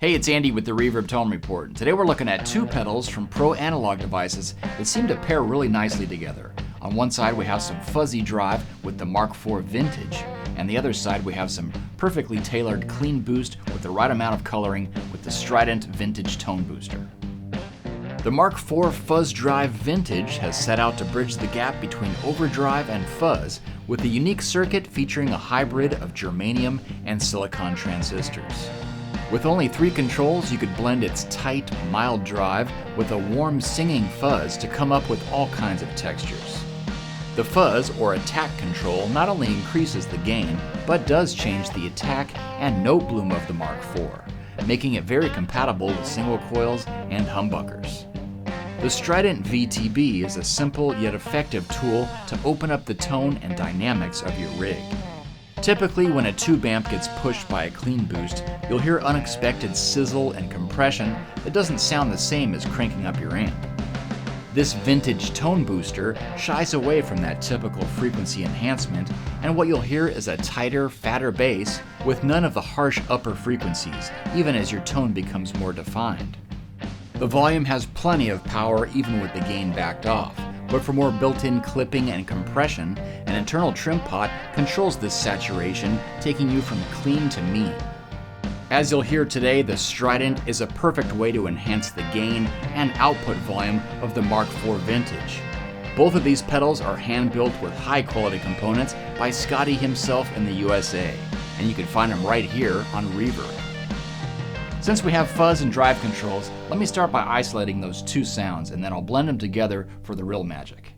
Hey, it's Andy with the Reverb Tone Report. Today we're looking at two pedals from ProAnalog Devices that seem to pair really nicely together. On one side we have some fuzzy drive with the Mark IV Vintage, and the other side we have some perfectly tailored clean boost with the right amount of coloring with the Strident Vintage Tone Booster. The Mark IV Fuzz Drive Vintage has set out to bridge the gap between overdrive and fuzz with a unique circuit featuring a hybrid of germanium and silicon transistors. With only 3 controls, you could blend its tight, mild drive with a warm singing fuzz to come up with all kinds of textures. The fuzz, or attack control, not only increases the gain, but does change the attack and note bloom of the Mark IV, making it very compatible with single coils and humbuckers. The Strident VTB is a simple yet effective tool to open up the tone and dynamics of your rig. Typically, when a tube amp gets pushed by a clean boost, you'll hear unexpected sizzle and compression that doesn't sound the same as cranking up your amp. This vintage tone booster shies away from that typical frequency enhancement, and what you'll hear is a tighter, fatter bass with none of the harsh upper frequencies, even as your tone becomes more defined. The volume has plenty of power even with the gain backed off, but for more built-in clipping and compression, an internal trim pot controls this saturation, taking you from clean to mean. As you'll hear today, the Strident is a perfect way to enhance the gain and output volume of the Mark IV Vintage. Both of these pedals are hand-built with high-quality components by Scotty himself in the USA, and you can find them right here on Reverb. Since we have fuzz and drive controls, let me start by isolating those two sounds, and then I'll blend them together for the real magic.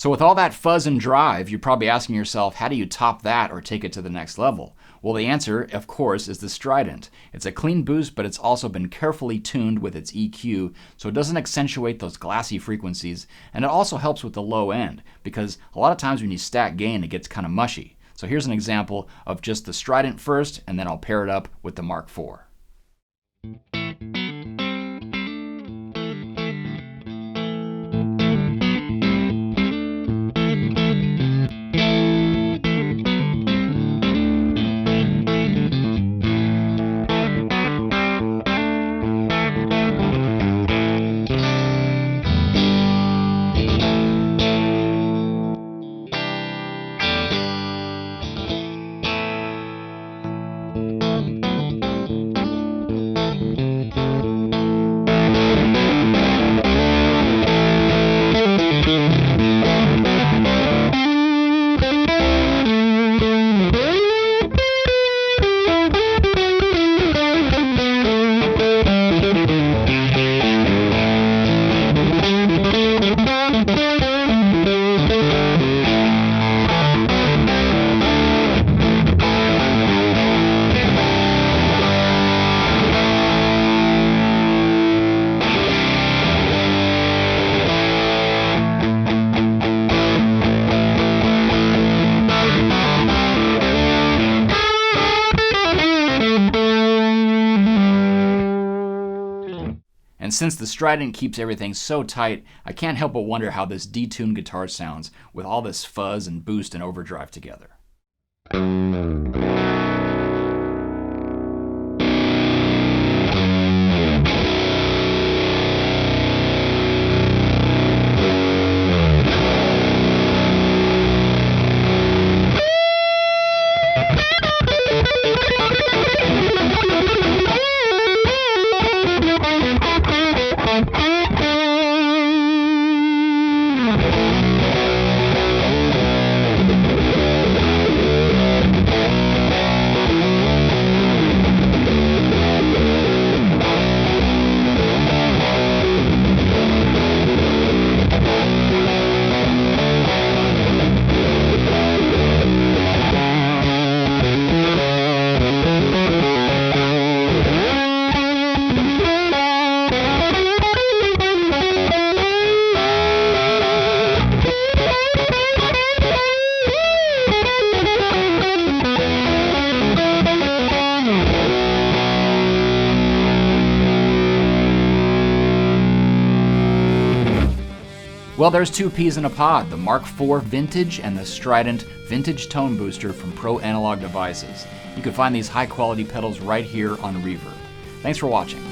So with all that fuzz and drive, you're probably asking yourself, how do you top that or take it to the next level? Well, the answer, of course, is the Strident. It's a clean boost, but it's also been carefully tuned with its EQ, so it doesn't accentuate those glassy frequencies, and it also helps with the low end, because a lot of times when you stack gain, it gets kind of mushy. So here's an example of just the Strident first, and then I'll pair it up with the Mark IV. And since the Strident keeps everything so tight, I can't help but wonder how this detuned guitar sounds with all this fuzz and boost and overdrive together. Well, there's two peas in a pod, the Mark IV Vintage and the Strident Vintage Tone Booster from ProAnalog Devices. You can find these high-quality pedals right here on Reverb. Thanks for watching.